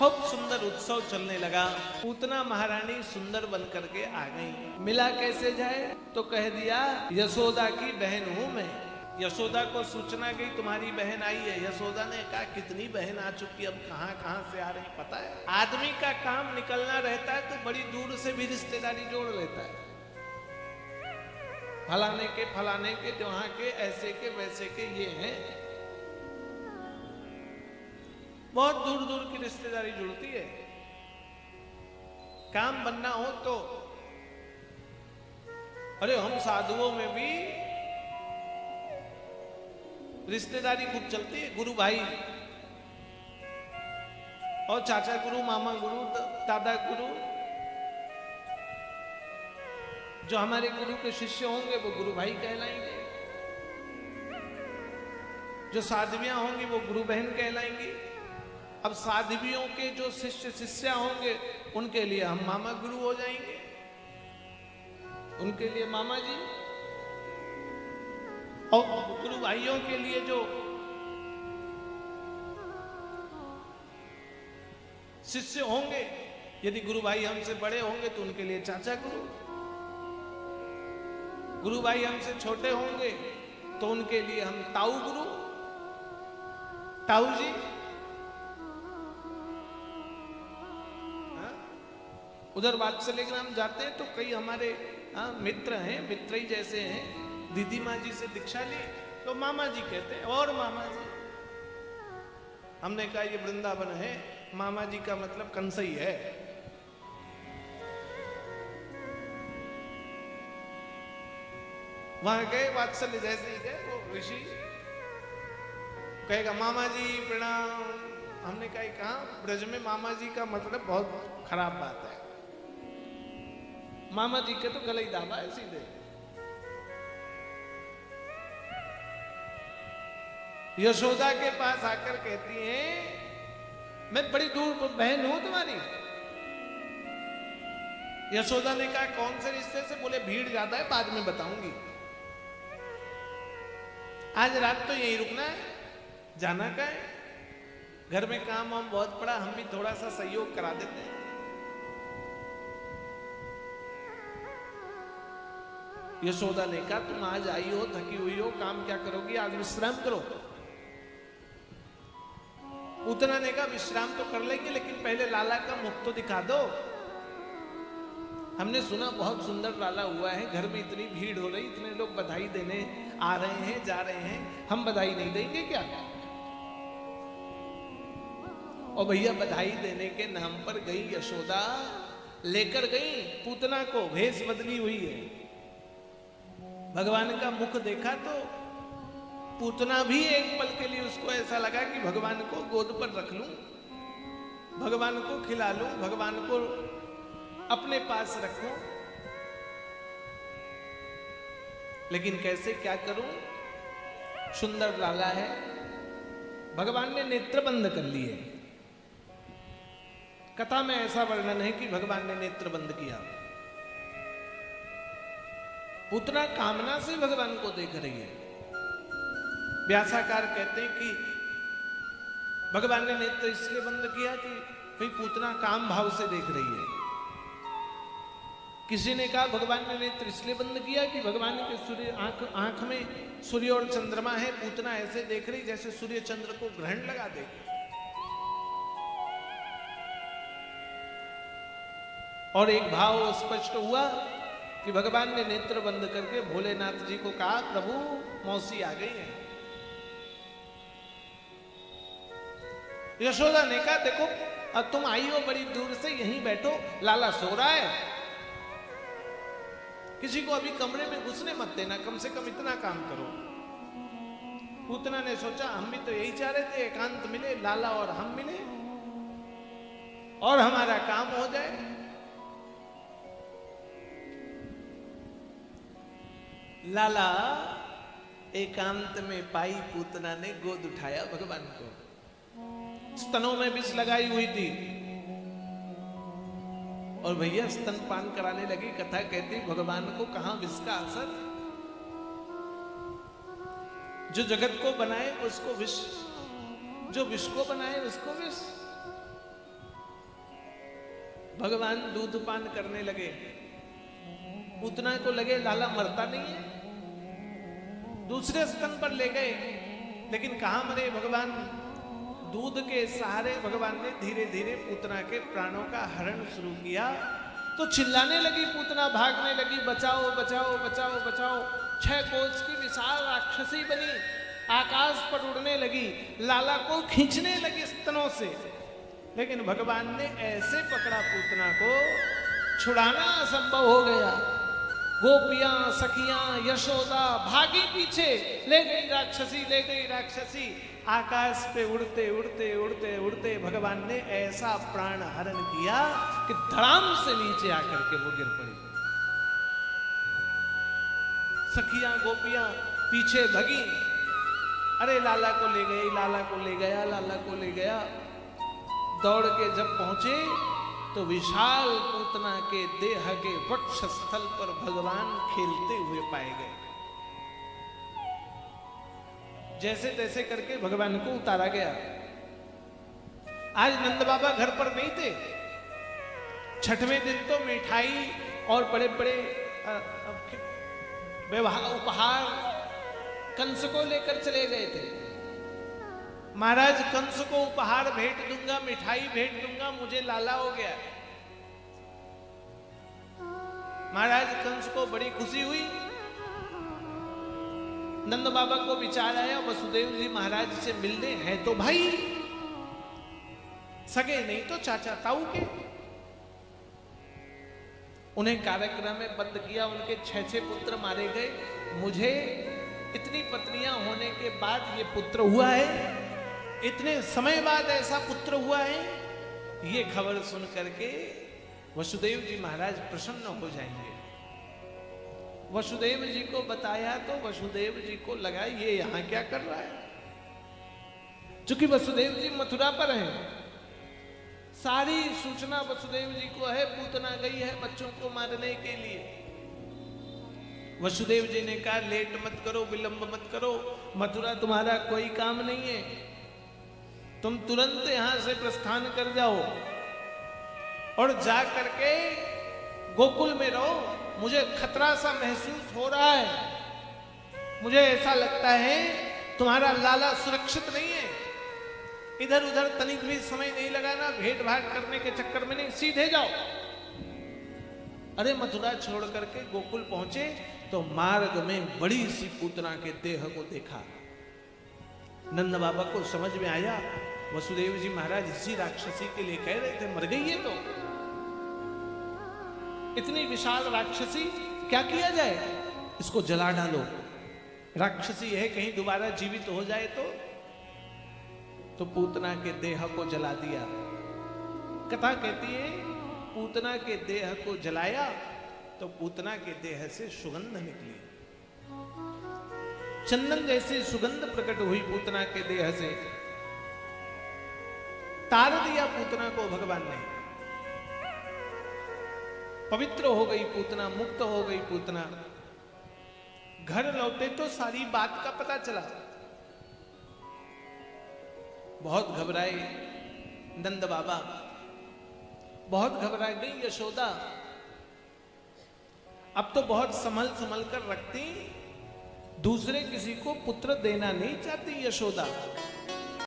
खूब सुंदर उत्सव चलने लगा। पूतना महारानी सुंदर बन करके आ गई। मिला कैसे जाए तो कह दिया यशोदा की बहन हूं मैं। यशोदा को सूचना गई तुम्हारी बहन आई है। यशोदा ने कहा कितनी बहन आ चुकी, अब कहां कहां से आ रही पता है। आदमी का काम निकलना रहता है तो बड़ी दूर से भी रिश्तेदारी जोड़ लेता है। फलाने के वहां के ऐसे के वैसे के ये हैं, बहुत दूर दूर की रिश्तेदारी जुड़ती है। काम बनना हो तो अरे हम साधुओं में भी रिश्तेदारी खूब चलती है। गुरु भाई और चाचा गुरु, मामा गुरु, दादा गुरु, जो हमारे गुरु के शिष्य होंगे वो गुरु भाई कहलाएंगे। जो साध्वियां होंगी वो गुरु बहन कहलाएंगी। अब साध्वियों के जो शिष्य शिष्या होंगे उनके लिए हम मामा गुरु हो जाएंगे, उनके लिए मामा जी। और गुरु भाइयों के लिए जो शिष्य होंगे, यदि गुरु भाई हमसे बड़े होंगे तो उनके लिए चाचा गुरु। गुरु भाई हमसे छोटे होंगे तो उनके लिए हम ताऊ गुरु, ताऊ जी। उधर वात्सल्य ग्राम जाते हैं तो कई हमारे मित्र हैं, मित्र ही जैसे हैं। दीदी माँ जी से दीक्षा ली तो मामा जी कहते हैं, और मामा जी। हमने कहा ये वृंदावन है, मामा जी का मतलब कंसई है। वहां गए, वात्सल्य जैसे ही गए वो ऋषि कहेगा मामा जी प्रणाम। हमने कहा ब्रज में मामा जी का मतलब बहुत खराब बात है। मामा जी के तो गले ही दाबा है सीधे। यशोदा के पास आकर कहती हैं मैं बड़ी दूर बहन हूं तुम्हारी। यशोदा ने कहा कौन से रिश्ते से? बोले भीड़ ज्यादा है, बाद में बताऊंगी। आज रात तो यहीं रुकना है, जाना का है। घर में काम वाम बहुत पड़ा, हम भी थोड़ा सा सहयोग करा देते हैं। यशोदा ने कहा तुम आज आई हो, थकी हुई हो, काम क्या करोगी, आज विश्राम करो। पूतना ने कहा विश्राम तो कर लेंगे लेकिन पहले लाला का मुख तो दिखा दो। हमने सुना बहुत सुंदर लाला हुआ है, घर में इतनी भीड़ हो रही, इतने लोग बधाई देने आ रहे हैं, जा रहे हैं, हम बधाई नहीं देंगे क्या? और भैया बधाई देने के नाम पर गई यशोदा, लेकर गई पूतना को, भेष बदली हुई है। भगवान का मुख देखा तो पूतना भी एक पल के लिए उसको ऐसा लगा कि भगवान को गोद पर रख लूं, भगवान को खिला लूं, भगवान को अपने पास रखूं। लेकिन कैसे, क्या करूं? सुंदर लाला है, भगवान ने नेत्र बंद कर लिए। कथा में ऐसा वर्णन है कि भगवान ने नेत्र बंद किया। पूतना कामना से भगवान को देख रही है। व्यासाकार कहते हैं कि भगवान ने नेत्र इसलिए बंद किया कि भाई पूतना काम भाव से देख रही है। किसी ने कहा भगवान ने नेत्र इसलिए बंद किया कि भगवान के सूर्य आंख में सूर्य और चंद्रमा है, पूतना ऐसे देख रही जैसे सूर्य चंद्र को ग्रहण लगा दे। और एक भाव स्पष्ट हुआ कि भगवान ने नेत्र बंद करके भोलेनाथ जी को कहा प्रभु मौसी आ गई है। यशोदा ने कहा देखो अब तुम आई हो बड़ी दूर से, यहीं बैठो, लाला सो रहा है, किसी को अभी कमरे में घुसने मत देना, कम से कम इतना काम करो। पूतना ने सोचा हम भी तो यही चाह रहे थे, एकांत मिले, लाला और हम मिले और हमारा काम हो जाए। लाला एकांत में पाई पूतना ने गोद उठाया भगवान को, स्तनों में विष लगाई हुई थी और भैया स्तनपान कराने लगी। कथा कहती भगवान को कहां विष का असर, जो जगत को बनाए उसको विष, जो विष को बनाए उसको विष। भगवान दूध पान करने लगे। पूतना को लगे लाला मरता नहीं है, दूसरे स्तन पर ले गए, लेकिन कहां मरे भगवान। दूध के सहारे भगवान ने धीरे धीरे पूतना के प्राणों का हरण शुरू किया। तो चिल्लाने लगी पूतना, भागने लगी, बचाओ बचाओ बचाओ बचाओ। 6 कोस की विशाल राक्षसी बनी, आकाश पर उड़ने लगी, लाला को खींचने लगी स्तनों से। लेकिन भगवान ने ऐसे पकड़ा पूतना को, छुड़ाना असंभव हो गया। गोपियां सखियां यशोदा भागी पीछे, ले गई राक्षसी, ले गई राक्षसी। आकाश पे उड़ते उड़ते उड़ते उड़ते भगवान ने ऐसा प्राण हरण किया कि धड़ाम से नीचे आकर के वो गिर पड़ी। सखियां गोपियां पीछे भगी, अरे लाला को ले गई, लाला को ले गया, लाला को ले गया। दौड़ के जब पहुंचे तो विशाल पूतना के देह के वक्ष स्थल पर भगवान खेलते हुए पाए गए। जैसे तैसे करके भगवान को उतारा गया। आज नंद बाबा घर पर नहीं थे। 6वें दिन तो मिठाई और बड़े बड़े उपहार कंस को लेकर चले गए थे। महाराज कंस को उपहार भेंट दूंगा, मिठाई भेंट दूंगा, मुझे लाला हो गया। महाराज कंस को बड़ी खुशी हुई। नंद बाबा को विचार आया, वसुदेव जी महाराज से मिलने हैं तो भाई, सगे नहीं तो चाचा ताऊ के। उन्हें कार्यक्रम में बंद किया, उनके 6 पुत्र मारे गए। मुझे इतनी पत्नियां होने के बाद ये पुत्र हुआ है, इतने समय बाद ऐसा पुत्र हुआ है, ये खबर सुन करके वसुदेव जी महाराज प्रसन्न हो जाएंगे। वसुदेव जी को बताया तो वसुदेव जी को लगा ये यहां क्या कर रहा है। चूंकि वसुदेव जी मथुरा पर हैं, सारी सूचना वसुदेव जी को है, पूतना गई है बच्चों को मारने के लिए। वसुदेव जी ने कहा लेट मत करो, विलंब मत करो, मथुरा तुम्हारा कोई काम नहीं है, तुम तुरंत यहां से प्रस्थान कर जाओ और जा करके गोकुल में रहो। मुझे खतरा सा महसूस हो रहा है, मुझे ऐसा लगता है तुम्हारा लाला सुरक्षित नहीं है। इधर उधर तनिक भी समय नहीं लगाना, भेंट भाट करने के चक्कर में नहीं, सीधे जाओ। अरे मथुरा छोड़ करके गोकुल पहुंचे तो मार्ग में बड़ी सी पूतना के देह को देखा। नंद बाबा को समझ में आया वसुदेव जी महाराज इसी राक्षसी के लिए कह रहे थे, मर गई है तो इतनी विशाल राक्षसी, क्या किया जाए, इसको जला डालो। राक्षसी है, कहीं दोबारा जीवित हो जाए तो पूतना के देह को जला दिया। कथा कहती है पूतना के देह को जलाया तो पूतना के देह से सुगंध निकली, चंदन जैसी सुगंध प्रकट हुई पूतना के देह से। तार दिया पूतना को भगवान ने, पवित्र हो गई पूतना, मुक्त हो गई पूतना। घर लौटे तो सारी बात का पता चला। बहुत घबराए नंद बाबा, बहुत घबरा गई यशोदा। अब तो बहुत संभल संभल कर रखती, दूसरे किसी को पुत्र देना नहीं चाहती यशोदा।